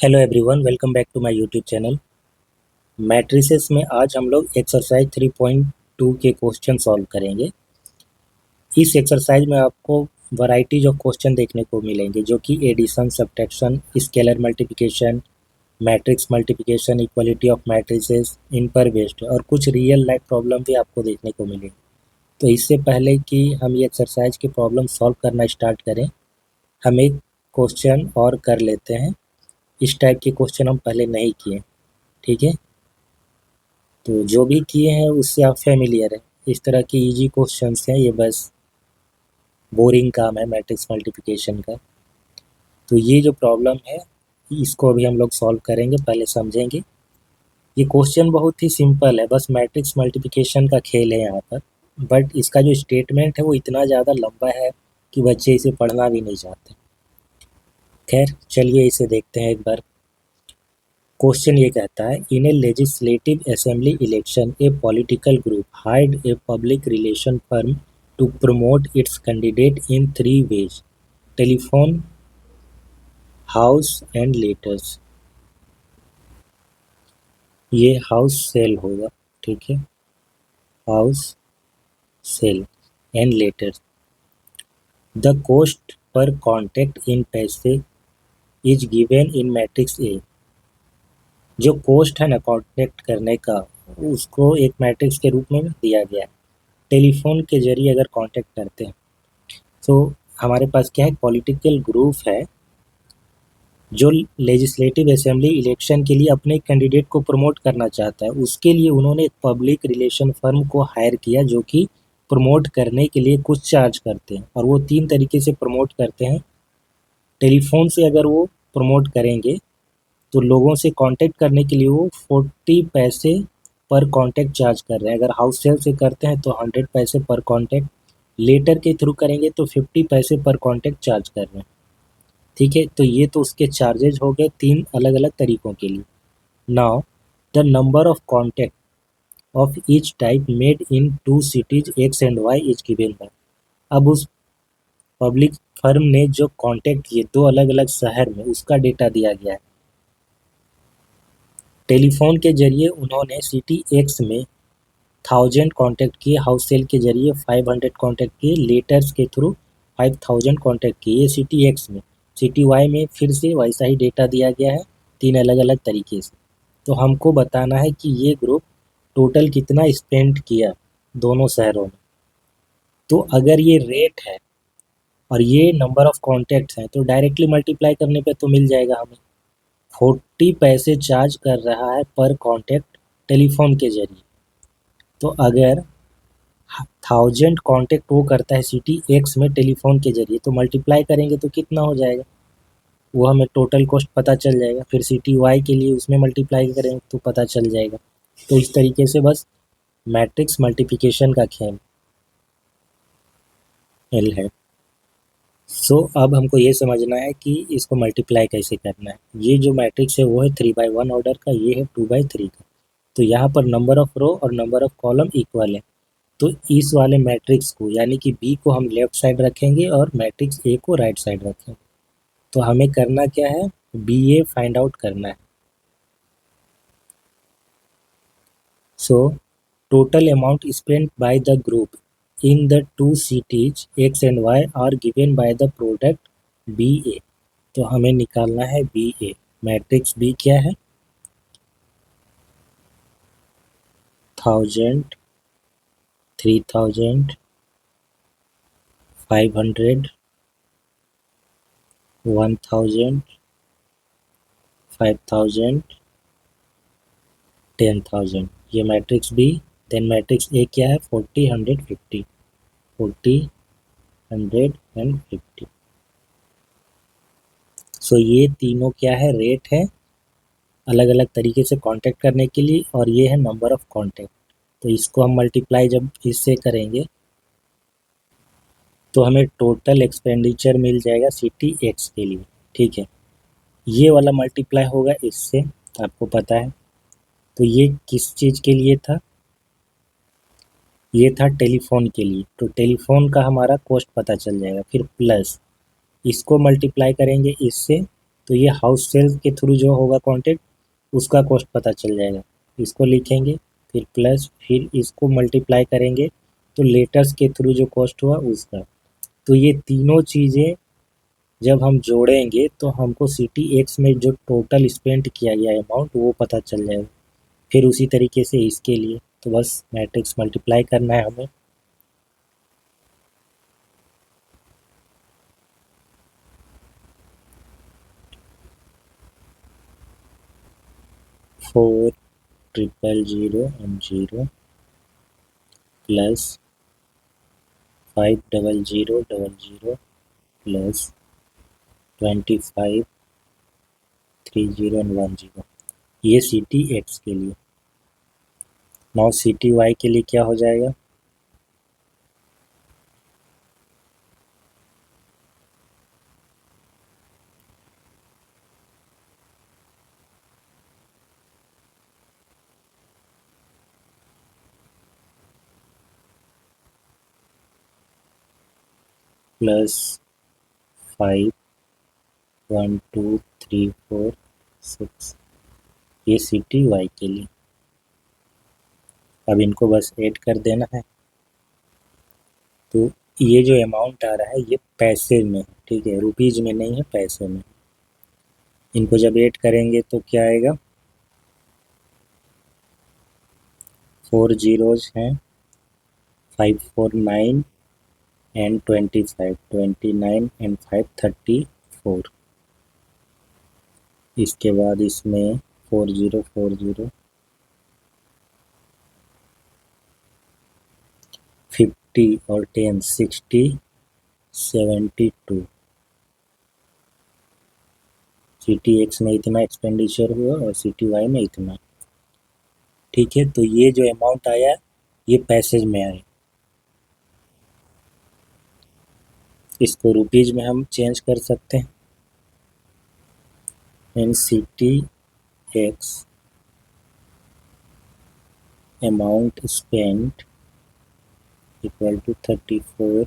Hello everyone, welcome back to my YouTube channel. Matrices में आज हम लोग एक्सरसाइज 3.2 के क्वेश्चन सॉल्व करेंगे। इस एक्सरसाइज में आपको वैरायटीज ऑफ क्वेश्चन देखने को मिलेंगे, जो कि addition, subtraction, scalar multiplication, matrix multiplication, equality of matrices, इन पर बेस्ड है और कुछ रियल लाइफ प्रॉब्लम भी आपको देखने को मिलेंगे। तो इससे पहले कि हम ये एक्सरसाइज की प्रॉब्लम सॉल्व करना स्टार्ट करें, हम एक क्वेश्चन और कर लेते हैं। इस टाइप के क्वेश्चन हम पहले नहीं किए, ठीक है। तो जो भी किए हैं उससे आप फेमिलियर हैं। इस तरह के इजी क्वेश्चंस हैं, ये बस बोरिंग काम है मैट्रिक्स मल्टीप्लिकेशन का। तो ये जो प्रॉब्लम है इसको अभी हम लोग सॉल्व करेंगे, पहले समझेंगे। ये क्वेश्चन बहुत ही सिंपल है, बस मैट्रिक्स मल्टीप्लिकेशन का खेल है यहाँ पर। बट इसका जो स्टेटमेंट है वो इतना ज़्यादा लंबा है कि बच्चे इसे पढ़ना भी नहीं चाहते। खैर चलिए इसे देखते हैं एक बार। क्वेश्चन ये कहता है, in a legislative assembly election a political group hired a public relation firm to promote its candidate in 3 ways: telephone, house and letters. ये हाउस सेल होगा, ठीक है, house sell and letters. The cost per contact in paise is given in matrix A. जो cost है ना contact करने का, उसको एक मैट्रिक्स के रूप में दिया गया है। टेलीफोन के जरिए अगर कांटेक्ट करते हैं तो हमारे पास क्या है, पॉलिटिकल ग्रुप है जो लेजिस्लेटिव असेंबली इलेक्शन के लिए अपने कैंडिडेट को प्रमोट करना चाहता है। उसके लिए उन्होंने एक पब्लिक रिलेशन फर्म को हायर किया जो कि प्रमोट करने के लिए कुछ चार्ज करते हैं, और वो 3 तरीके से प्रमोट करते हैं। टेलीफोन से अगर वो प्रमोट करेंगे तो लोगों से कांटेक्ट करने के लिए वो 40 पैसे पर कांटेक्ट चार्ज कर रहे हैं। अगर हाउस सेल से करते हैं तो 100 पैसे पर कांटेक्ट, लेटर के थ्रू करेंगे तो 50 पैसे पर कांटेक्ट चार्ज कर रहे हैं, ठीक है। तो ये तो उसके चार्जेज हो गए 3 अलग अलग तरीकों के लिए। Now the number of contact of each type made in 2 cities X and Y is given by. अब उस पब्लिक फर्म ने जो कांटेक्ट किए 2 अलग अलग शहर में, उसका डेटा दिया गया है। टेलीफोन के जरिए उन्होंने सिटी एक्स में 1000 कांटेक्ट किए, हाउस सेल के जरिए 500 कांटेक्ट किए, लेटर्स के थ्रू 5000 कांटेक्ट किए। ये सिटी एक्स में। सिटी वाई में फिर से वैसा ही डेटा दिया गया है 3 अलग अलग तरीके से। तो हमको बताना है कि ये ग्रुप टोटल कितना स्पेंड किया दोनों शहरों में। तो अगर ये रेट है और ये नंबर ऑफ कॉन्टैक्ट्स हैं तो डायरेक्टली मल्टीप्लाई करने पे तो मिल जाएगा हमें। 40 पैसे चार्ज कर रहा है पर कॉन्टैक्ट टेलीफोन के जरिए। तो अगर 1000 कॉन्टैक्ट वो करता है सिटी एक्स में टेलीफोन के जरिए, तो मल्टीप्लाई करेंगे तो कितना हो जाएगा, वो हमें टोटल कॉस्ट पता चल जाएगा। फिर सिटी वाई के लिए उसमें मल्टीप्लाई करेंगे तो पता चल जाएगा। तो इस तरीके से बस मैट्रिक्स मल्टीप्लिकेशन का खेल एल है। सो अब हमको ये समझना है कि इसको मल्टीप्लाई कैसे करना है। ये जो मैट्रिक्स है वो है 3/1 ऑर्डर का, ये है 2/3 का। तो यहाँ पर नंबर ऑफ रो और नंबर ऑफ कॉलम इक्वल है। तो इस वाले मैट्रिक्स को यानी कि बी को हम लेफ्ट साइड रखेंगे और मैट्रिक्स ए को राइट साइड रखेंगे। तो हमें करना क्या है, बी ए फाइंड आउट करना है। So total amount spent by the group in the 2 cities X and Y are given by the product B A. तो हमें निकालना है बी ए। मैट्रिक्स बी क्या है, 1000, 3000, 500, 1000, 5000, 10,000। ये matrix B. Then matrix A क्या है, 40, 100, 50, 40, 100 एंड 50। सो ये तीनों क्या है, रेट है अलग अलग तरीके से कांटेक्ट करने के लिए, और ये है नंबर ऑफ कांटेक्ट। तो इसको हम मल्टीप्लाई जब इससे करेंगे तो हमें टोटल एक्सपेंडिचर मिल जाएगा सिटी एक्स के लिए, ठीक है। ये वाला मल्टीप्लाई होगा इससे, आपको पता है। तो ये किस चीज़ के लिए था, ये था टेलीफोन के लिए। तो टेलीफोन का हमारा कॉस्ट पता चल जाएगा। फिर प्लस इसको मल्टीप्लाई करेंगे इससे तो ये हाउस सेल्स के थ्रू जो होगा कॉन्टेक्ट उसका कॉस्ट पता चल जाएगा। इसको लिखेंगे, फिर प्लस, फिर इसको मल्टीप्लाई करेंगे तो लेटर्स के थ्रू जो कॉस्ट हुआ उसका। तो ये तीनों चीज़ें जब हम जोड़ेंगे तो हमको सिटी एक्स में जो टोटल स्पेंड किया गया अमाउंट वो पता चल जाएगा। फिर उसी तरीके से इसके लिए तो बस मैट्रिक्स मल्टीप्लाई करना है हमें। Four triple zero and zero plus 500000 plus 25 30 and 10। ये सी टी एक्स के लिए। नाउ सी टी वाई के लिए क्या हो जाएगा? प्लस 5 1 2 3 4 6। ये सी टी वाई के लिए। अब इनको बस ऐड कर देना है। तो ये जो अमाउंट आ रहा है ये पैसे में, ठीक है, रुपीज़ में नहीं है, पैसे में। इनको जब ऐड करेंगे तो क्या आएगा? 4 जीरोज हैं, 5 4 9 एंड 25, 29 एंड 5 34। इसके बाद इसमें 40 40 50 और 10 60 72। सी टी एक्स में इतना एक्सपेंडिचर हुआ और सी टी वाई में इतना। ठीक है, तो ये जो अमाउंट आया ये पैसेज में आया। इसको रुपीज़ में हम चेंज कर सकते हैं। In city X amount spent equal to 34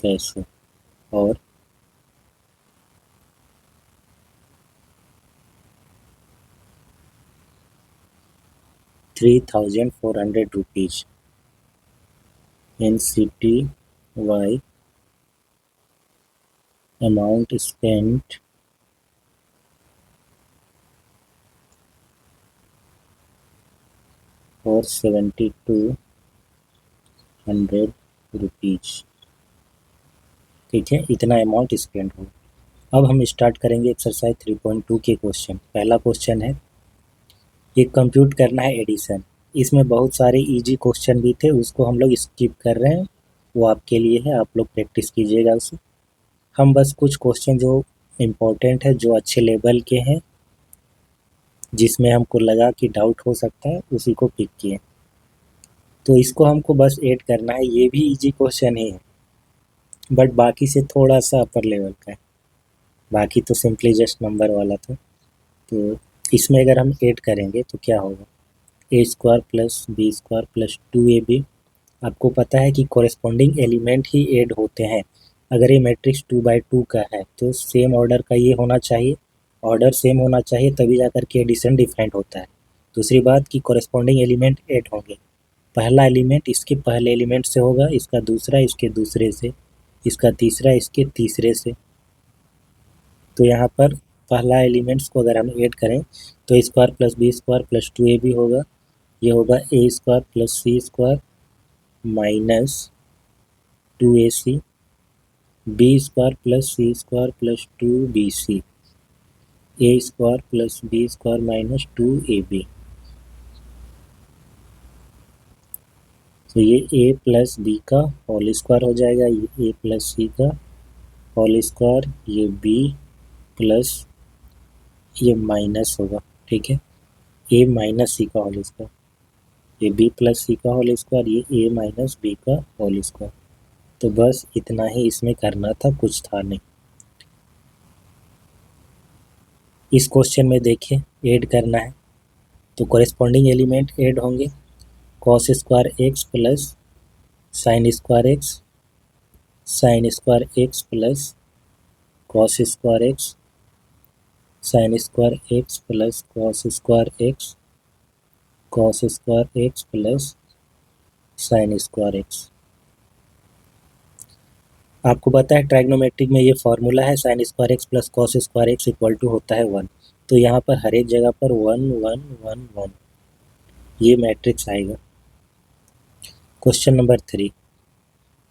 paise और ₹3400 in CTY amount spent for ₹7200। ठीक है, इतना अमाउंट स्पेंड हो। अब हम स्टार्ट करेंगे एक्सरसाइज 3.2 के क्वेश्चन। पहला क्वेश्चन है, एक कंप्यूट करना है एडिशन। इसमें बहुत सारे इजी क्वेश्चन भी थे, उसको हम लोग स्किप कर रहे हैं, वो आपके लिए है, आप लोग प्रैक्टिस कीजिएगा उसे। हम बस कुछ क्वेश्चन जो इम्पोर्टेंट है, जो अच्छे लेवल के हैं, जिसमें हमको लगा कि डाउट हो सकता है, उसी को पिक किए। तो इसको हमको बस ऐड करना है। ये भी इजी क्वेश्चन ही है बट बाकी से थोड़ा सा अपर लेवल का है। बाकी तो सिंपली जस्ट नंबर वाला था। तो इसमें अगर हम ऐड करेंगे तो क्या होगा? A square plus B square plus 2ab। आपको पता है कि कॉरेस्पॉन्डिंग एलिमेंट ही ऐड होते हैं। अगर ये मैट्रिक्स 2x2 का है तो सेम ऑर्डर का ये होना चाहिए, ऑर्डर सेम होना चाहिए, तभी जाकर के एडिशन डिफरेंट होता है। दूसरी बात कि कॉरेस्पॉन्डिंग एलिमेंट ऐड होंगे। पहला एलिमेंट इसके पहले एलिमेंट से होगा, इसका दूसरा इसके दूसरे से, इसका तीसरा इसके तीसरे से। तो यहाँ पर पहला एलिमेंट्स को अगर हम ऐड करें तो A square plus B square plus 2ab होगा। ये होगा A square plus C square minus 2ac, B square plus C square plus 2bc, A square plus B square minus 2ab। तो ये ए प्लस बी का whole square हो जाएगा, ये A plus C का होल स्क्वायर, ये B plus ये minus होगा, ठीक है, ए माइनस सी का होल स्क्वायर, ये बी प्लस सी का होल स्क्वायर, ये ए माइनस बी का होल स्क्वायर। तो बस इतना ही इसमें करना था, कुछ था नहीं। इस क्वेश्चन में देखिए ऐड करना है तो कॉरेस्पॉन्डिंग एलिमेंट ऐड होंगे। Cos square x plus sine square x sine square x plus cos square x, sine square x plus cos square x, cos square x plus sine square x. आपको पता है trigonometric में ये formula है, sine square x plus cos square x equal to होता है 1। तो यहाँ पर हर एक जगह पर 1 1 1 1 ये मैट्रिक्स आएगा। Question number 3,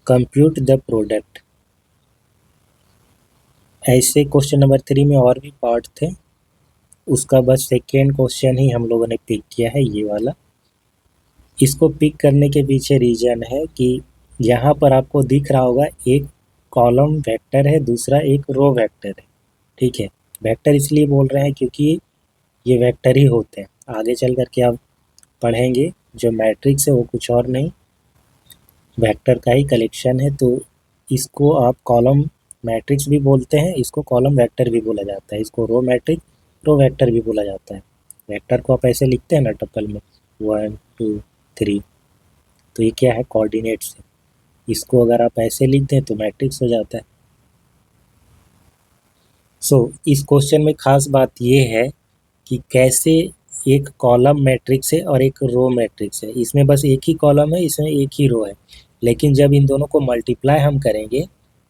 compute the product. ऐसे क्वेश्चन नंबर 3 में और भी पार्ट थे, उसका बस सेकेंड क्वेश्चन ही हम लोगों ने पिक किया है, ये वाला। इसको पिक करने के पीछे रीजन है कि यहाँ पर आपको दिख रहा होगा एक कॉलम वेक्टर है, दूसरा एक रो वेक्टर है। ठीक है, वेक्टर इसलिए बोल रहे हैं क्योंकि ये वेक्टर ही होते हैं। आगे चल कर के आप पढ़ेंगे जो मैट्रिक्स है वो कुछ और नहीं, वेक्टर का ही कलेक्शन है। तो इसको आप कॉलम मैट्रिक्स भी बोलते हैं, इसको कॉलम वेक्टर भी बोला जाता है, इसको रो मैट्रिक्स, रो वेक्टर भी बोला जाता है। वेक्टर को आप ऐसे लिखते हैं ना टप्पल में 1 2 3, तो ये क्या है, कोऑर्डिनेट्स है। इसको अगर आप ऐसे लिख दें तो मैट्रिक्स हो जाता है। इस क्वेश्चन में खास बात ये है कि कैसे एक कॉलम मैट्रिक्स है और एक रो मैट्रिक्स है। इसमें बस एक ही कॉलम है, इसमें एक ही रो है, लेकिन जब इन दोनों को मल्टीप्लाई हम करेंगे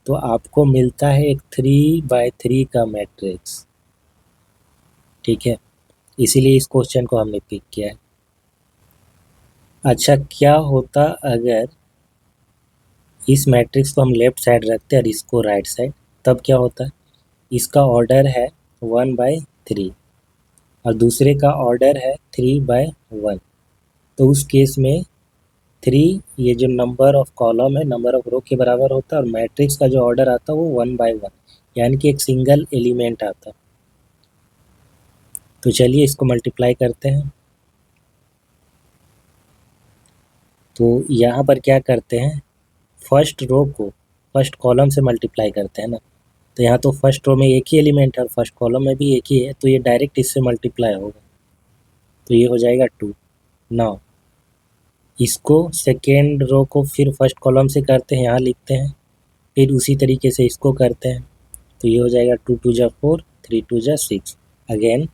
तो आपको मिलता है एक 3x3 का मैट्रिक्स। ठीक है, इसीलिए इस क्वेश्चन को हमने पिक किया है। अच्छा, क्या होता अगर इस मैट्रिक्स को हम लेफ्ट साइड रखते हैं और इसको राइट साइड, तब क्या होता है? इसका ऑर्डर है 1/3 और दूसरे का ऑर्डर है 3/1। तो उस केस में 3 ये जो नंबर ऑफ कॉलम है, नंबर ऑफ रो के बराबर होता है, और मैट्रिक्स का जो ऑर्डर आता है वो 1/1, यानी कि एक सिंगल एलिमेंट आता है। तो चलिए इसको मल्टीप्लाई करते हैं। तो यहाँ पर क्या करते हैं, फर्स्ट रो को फर्स्ट कॉलम से मल्टीप्लाई करते हैं ना। तो यहाँ तो फर्स्ट रो में एक ही एलिमेंट है और फर्स्ट कॉलम में भी एक ही है, तो ये डायरेक्ट इससे मल्टीप्लाई होगा, तो ये हो जाएगा 2। नाउ इसको सेकेंड रो को फिर फर्स्ट कॉलम से करते हैं, यहाँ लिखते हैं, फिर उसी तरीके से इसको करते हैं, तो ये हो जाएगा 2 2 जा 4, 3 2 जा 6, अगेन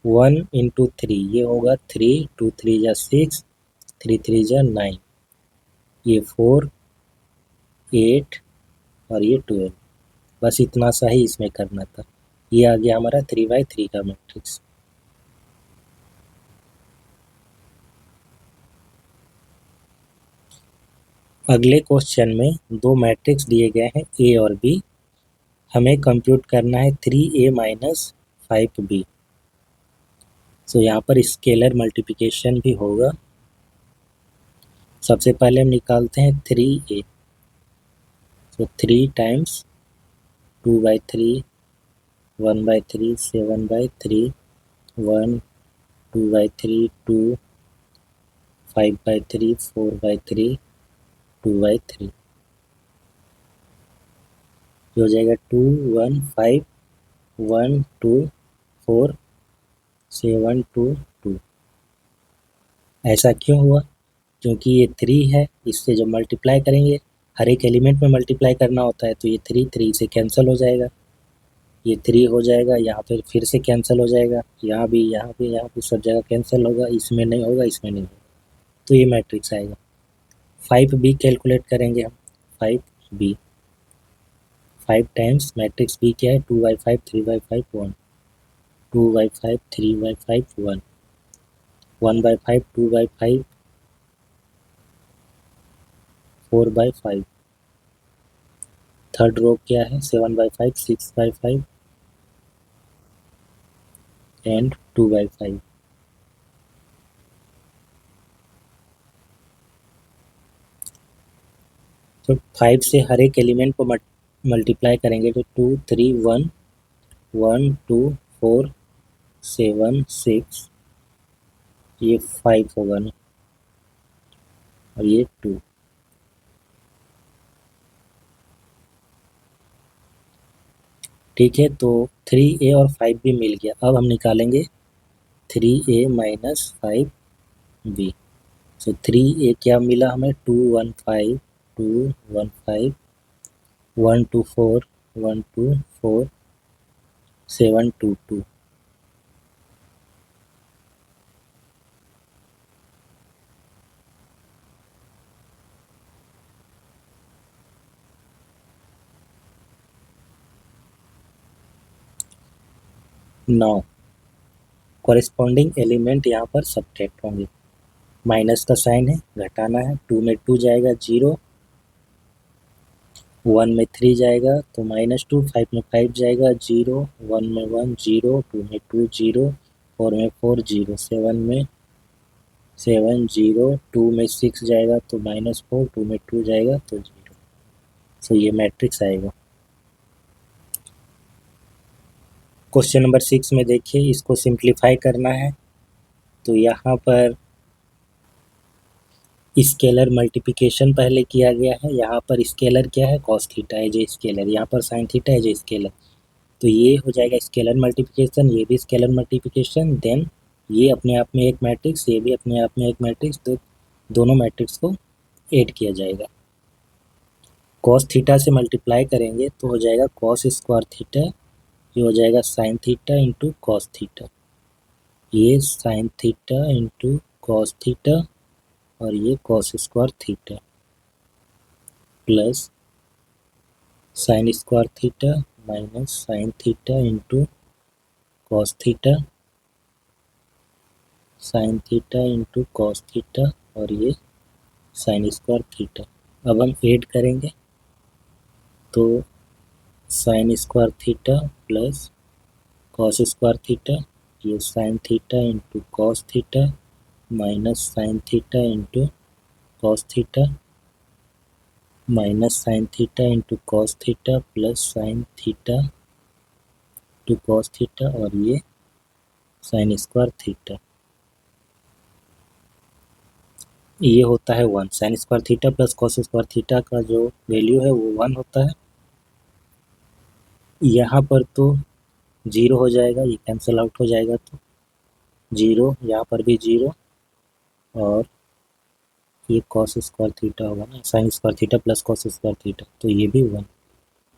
1 × 3, ये होगा 3, 2 3 जा 6, 3 3 जा 9, ये 4 8 और ये 12। बस इतना सा ही इसमें करना था। ये आ गया हमारा 3/3 का मैट्रिक्स। अगले क्वेश्चन में दो मैट्रिक्स दिए गए हैं ए और बी, हमें कंप्यूट करना है 3a - 5b। यहाँ पर स्केलर मल्टीप्लिकेशन भी होगा। सबसे पहले हम निकालते हैं 3a, 3 टाइम्स 2/3, 1/3, 7/3, 1, 2/3, 2, 5/3, 4/3, 2/3, हो जाएगा 2 1 5 1 2 4 7 2 2। ऐसा क्यों हुआ? क्योंकि ये 3 है, इससे जब मल्टीप्लाई करेंगे, हर एक एलिमेंट में मल्टीप्लाई करना होता है, तो ये 3 से कैंसिल हो जाएगा, ये 3 हो जाएगा, यहाँ पर फिर से कैंसिल हो जाएगा, यहाँ भी, यहाँ भी, यहाँ भी, सब जगह कैंसिल होगा, इसमें नहीं होगा, इसमें नहीं होगा, तो ये मैट्रिक्स आएगा। 5b कैलकुलेट करेंगे हम, 5b, 5 टाइम्स मैट्रिक्स b क्या है, 2/5, 3/5, 1, 2/5, 3/5, 1, 1/5, 2/5, 4/5, थर्ड रो क्या है, 7/5, 6/5 एंड 2/5। तो 5 से हर एक एलिमेंट को मल्टीप्लाई करेंगे तो 2 3 1 1 2 4 7 6, ये 5 होगा ना, और ये 2। ठीक है, तो 3a और 5b मिल गया। अब हम निकालेंगे 3a - 5b। 3a क्या मिला हमें, 215, 215 1 2 4 1 2 4 7 2 2। नौ कॉरेस्पॉन्डिंग एलिमेंट यहाँ पर सब्ट्रैक्ट होंगे। माइनस का साइन है, घटाना है। 2 में 2 जाएगा 0, 1 में 3 जाएगा तो -2, 5 में 5 जाएगा 0, 1 में 1 0, 2 में 2 0, 4 में 4 0, 7 में 7 0, 2 में 6 जाएगा तो -4, 2 में 2 जाएगा तो 0। सो ये मैट्रिक्स आएगा। क्वेश्चन नंबर 6 में देखिए, इसको सिंप्लीफाई करना है तो यहाँ पर स्केलर मल्टीप्लिकेशन पहले किया गया है। यहाँ पर स्केलर क्या है, cos theta as a scalar, यहाँ पर sine theta as a scalar. तो ये हो जाएगा स्केलर मल्टीप्लिकेशन, ये भी स्केलर मल्टीप्लिकेशन, देन ये अपने आप में एक मैट्रिक्स, ये भी अपने आप में एक मैट्रिक्स, तो दोनों मैट्रिक्स को ऐड किया जाएगा। कॉस थीटा से मल्टीप्लाई करेंगे तो हो जाएगा कॉस स्क्वायर थीटा, ये हो जाएगा sine theta into cos theta, ये sine theta into cos theta और ये cos square theta plus sine square theta minus sine theta into cos theta, sine theta into cos theta और ये sine square theta. अब हम add करेंगे तो sine square theta plus cos square theta, ये sine theta into cos theta minus sine theta into cos theta minus sine theta into cos theta plus sine theta into cos theta और ये sine square theta. ये होता है 1। Sine square theta plus cos square theta का जो value है वो 1 होता है। यहाँ पर तो 0 हो जाएगा, ये कैंसिल आउट हो जाएगा तो 0, यहाँ पर भी 0 और ये कॉस स्क्वायर थीटा होगा ना, sign square theta plus cos square theta, तो ये भी 1।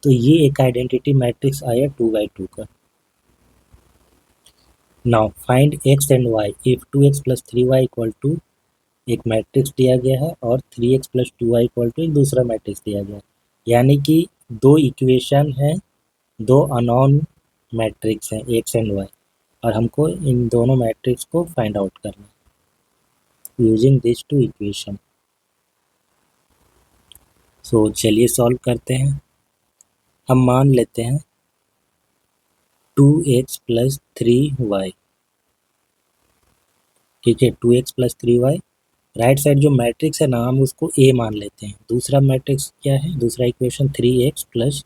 तो ये एक आइडेंटिटी मैट्रिक्स आया 2/2 का। Now find x and y if 2x plus 3y equal to, एक मैट्रिक्स दिया गया है और 3x plus 2y equal to एक दूसरा मैट्रिक्स दिया गया है, यानी कि दो इक्वेशन है, दो अननोन मैट्रिक्स हैं x एंड y, और हमको इन दोनों मैट्रिक्स को फाइंड आउट करना है यूजिंग दिस टू इक्वेशन। सो चलिए सॉल्व करते हैं। हम मान लेते हैं 2x प्लस 3y, ठीक है, 2x plus 3y। Right side जो मैट्रिक्स है ना, हम उसको a मान लेते हैं। दूसरा मैट्रिक्स क्या है, दूसरा इक्वेशन 3x प्लस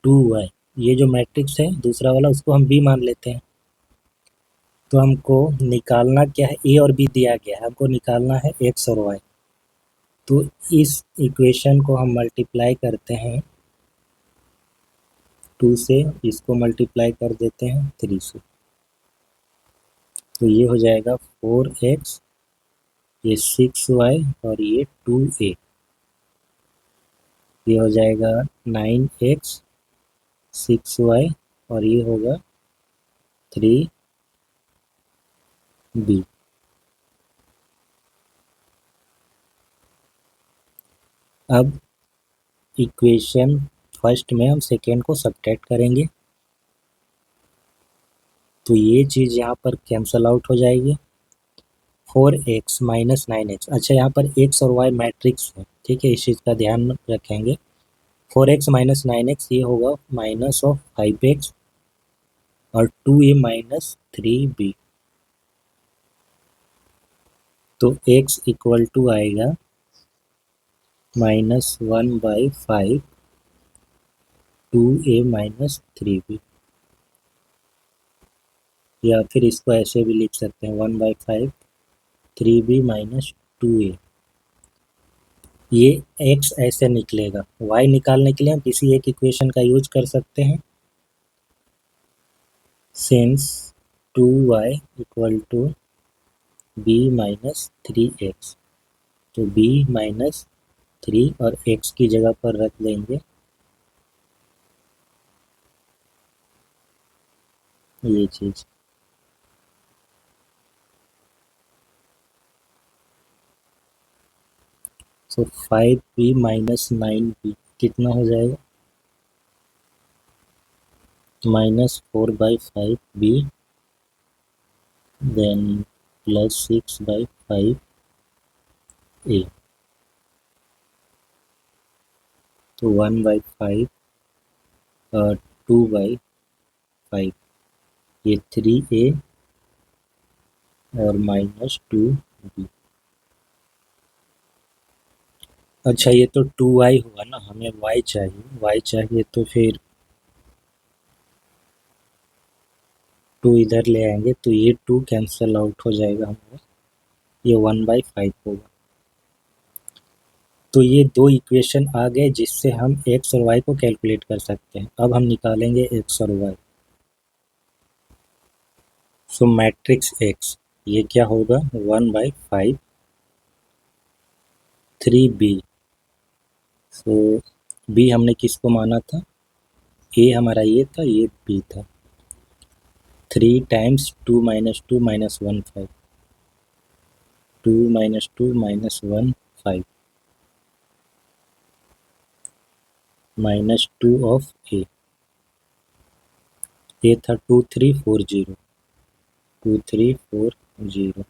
2y, ये जो मैट्रिक्स है दूसरा वाला, उसको हम b मान लेते हैं। तो हमको निकालना क्या है, a और b दिया गया है, हमको निकालना है x और y। तो इस इक्वेशन को हम मल्टीप्लाई करते हैं 2 से, इसको मल्टीप्लाई कर देते हैं 3 से, तो ये हो जाएगा 4x, ये 6y और ये 2a, ये हो जाएगा 9x 6y और ये होगा 3b। अब इक्वेशन फर्स्ट में हम सेकेंड को सब्ट्रैक्ट करेंगे तो ये चीज़ यहाँ पर कैंसल आउट हो जाएगी। 4x माइनस 9x, अच्छा यहाँ पर x और y मैट्रिक्स है, ठीक है, इस चीज़ का ध्यान रखेंगे। 4x माइनस 9x ये होगा माइनस ऑफ 5x और 2a माइनस 3b, तो x इक्वल टू आएगा -1/5 2a माइनस 3b, या फिर इसको ऐसे भी लिख सकते हैं 1/5 3b माइनस 2a। ये x ऐसे निकलेगा, y निकालने के लिए हम किसी एक इक्वेशन का यूज कर सकते हैं। Since 2y equal to b minus 3x, तो b माइनस 3 और x की जगह पर रख देंगे ये चीज़। सो 5b माइनस 9b कितना हो जाएगा? -4/5b then +6/5a। तो 1/5 2/5 ये 3a और -2b। अच्छा ये तो 2y हुआ ना, हमें y चाहिए तो फिर 2 इधर ले आएंगे तो ये 2 कैंसिल आउट हो जाएगा हमारा, ये 1/5 होगा। तो ये दो इक्वेशन आ गए जिससे हम x और y को कैलकुलेट कर सकते हैं। अब हम निकालेंगे x और y। सो मैट्रिक्स x ये क्या होगा? 1/5 3b। सो b हमने किसको माना था? a हमारा ये था, ये b था। 3 टाइम्स 2 - 2 - 1 5 2 - 2 - 1 5 -2 ऑफ a। ये था 2340 2340।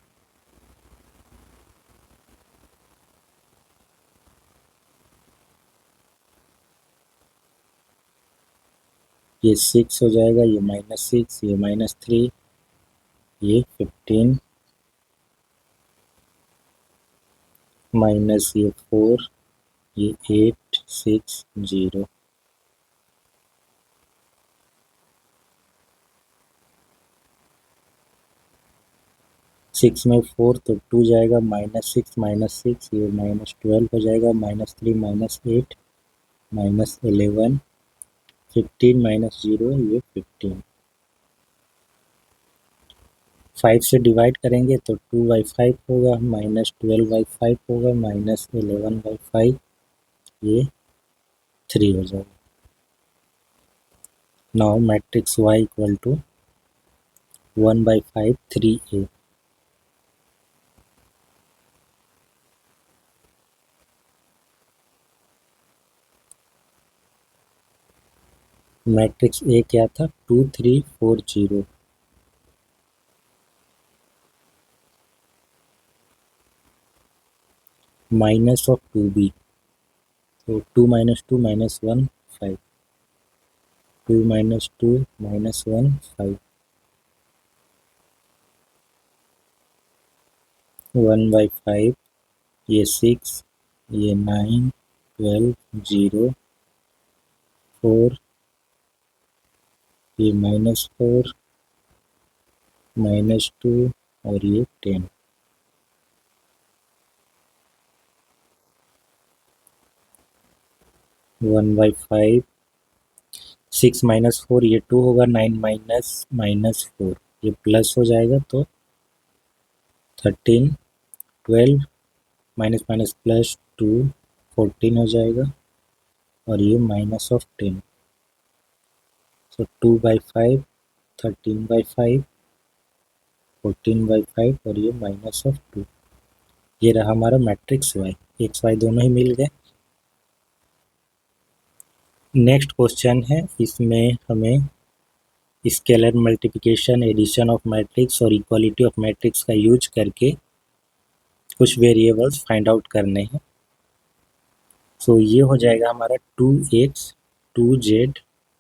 ये 6 हो जाएगा, ये -6, ये -3, ये 15 माइनस ये 4, ये 860। 6 में 4 तो 2 जाएगा, -6 ये -12 हो जाएगा, -3 -8 -11 15 -0 ये 15। 5 से डिवाइड करेंगे तो 2/5 होगा, -12/5 होगा, -11/5 ये 3 हो जाएगा। Now matrix y equal to 1/5 3a। Matrix A क्या था? 2340 माइनस ऑफ 2b। तो 2 - 2 - 1 5 2 - 2 - 1 5 1/5 ये 6 ये 9 12 0 4 ये -4 -2 और ये 10। 1/5 6 - 4 ये 2 होगा, 9 -4 ये प्लस हो जाएगा तो 13 12 माइनस माइनस प्लस 2 14 हो जाएगा और ये -10। सो 2/5 13/5 14/5 और ये -2। ये रहा हमारा मैट्रिक्स y। एक्स वाई दोनों ही मिल गए। नेक्स्ट क्वेश्चन है, इसमें हमें scalar multiplication, addition of matrix और इक्वालिटी ऑफ मैट्रिक्स का यूज करके कुछ वेरिएबल्स फाइंड आउट करने हैं। सो ये हो जाएगा हमारा 2x 2z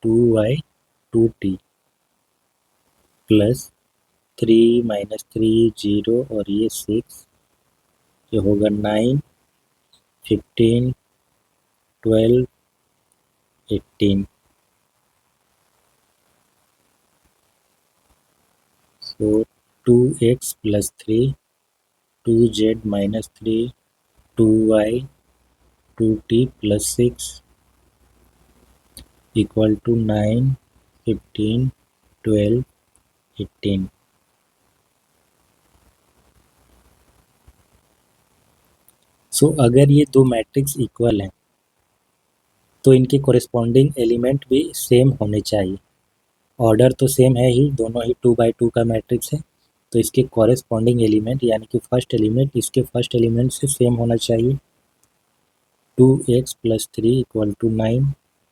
2y 2t plus 3 - 3 0 और ये 6, ये होगा 9 15 12 18। सो 2x + 3 2z - 3 2y 2t + 6 equal to 9 15 12 18। सो अगर ये दो मैट्रिक्स इक्वल हैं तो इनके कोरिस्पॉन्डिंग एलिमेंट भी सेम होने चाहिए, ऑर्डर तो सेम है ही, दोनों ही 2x2 का मैट्रिक्स है, तो इसके कॉरेस्पॉन्डिंग एलिमेंट यानी कि फर्स्ट एलिमेंट इसके फर्स्ट एलिमेंट से सेम होना चाहिए। 2x + 3 = 9,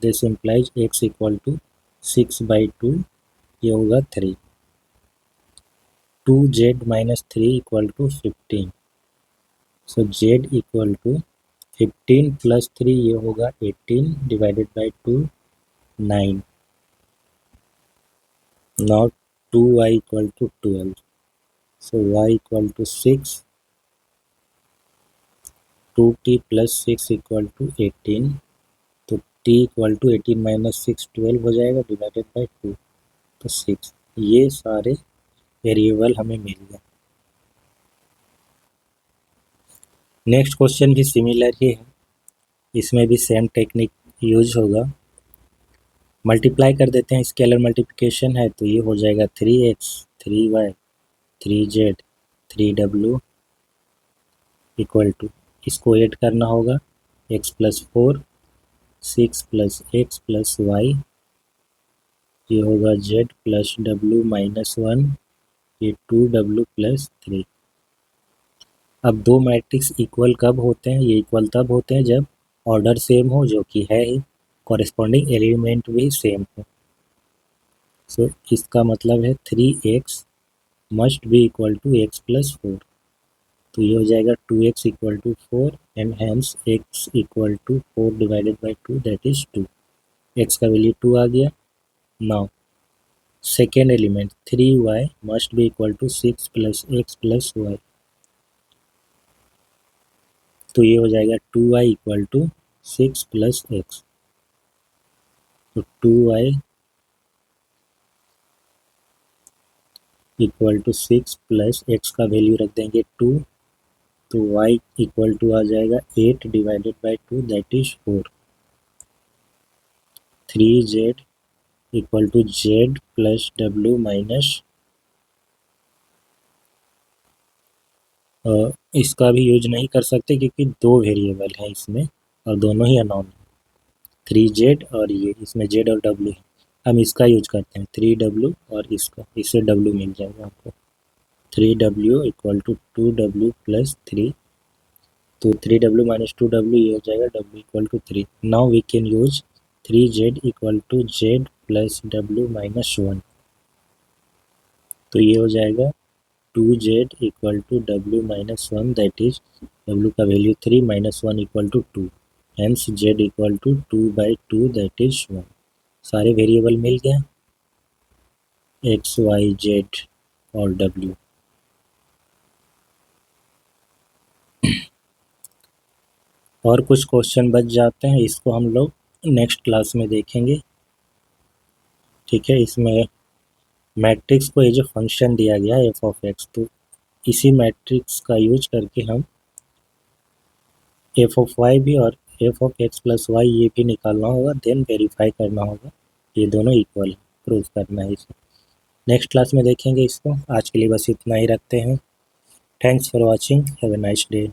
दिस इम्प्लाइज x = 6/2, ये होगा 3। 2z - 3 = 15, सो z = 15 + 3, ये होगा 18 / 2, 9। Now 2y = 12, so y = 6, 2t + 6 = 18, तो t = 18 - 6 12 हो जाएगा, /2, तो 6। ये सारे वेरिएबल हमें मिल गए। नेक्स्ट क्वेश्चन भी सिमिलर ही है, इसमें भी सेम टेक्निक यूज होगा। मल्टीप्लाई कर देते हैं, स्केलर मल्टीप्लिकेशन है, तो ये हो जाएगा 3x 3y 3z 3w = इसको ऐड करना होगा, x + 4 6 + x + y, ये होगा z + w - 1, ये 2w + 3। अब दो मैट्रिक्स इक्वल कब होते हैं? ये इक्वल तब होते हैं जब ऑर्डर सेम हो, जो कि है ही, कॉरेस्पॉन्डिंग एलिमेंट भी सेम हो। सो इसका मतलब है 3x must be equal to x + 4, तो ये हो जाएगा 2x = 4 and hence x = 4 / 2, that is 2। x का वैल्यू 2 आ गया। Now second element 3y must be equal to 6 + x + y, तो ये हो जाएगा 2y = 6 + x, तो 2y = 6 + x का वैल्यू रख देंगे 2, तो y = आ जाएगा 8 / 2, that is 4। 3z = z + w इसका भी यूज नहीं कर सकते क्योंकि दो वेरिएबल हैं इसमें और दोनों ही अननोन है, 3z और ये, इसमें z और w है। हम इसका यूज करते हैं 3w और इसका, इससे w मिल जाएगा आपको। 3w = 2w + 3, तो 3w - 2w, ये हो जाएगा w = 3। Now we can use 3z = z + w - 1, तो ये हो जाएगा 2z = w - 1, that is w का value 3 - 1 = 2, hence z = 2/2, that is 1। सारे वेरिएबल मिल गए, x y z और w। और कुछ क्वेश्चन बच जाते हैं, इसको हम लोग नेक्स्ट क्लास में देखेंगे, ठीक है। इसमें मैट्रिक्स को ये जो फंक्शन दिया गया है f(x), तो इसी मैट्रिक्स का यूज करके हम f(y) भी और f(x + y) ये भी निकालना होगा, देन वेरीफाई करना होगा ये दोनों इक्वल है, प्रूव करना है इसे। नेक्स्ट क्लास में देखेंगे इसको। आज के लिए बस इतना ही रखते हैं। Thanks for watching, have a nice day.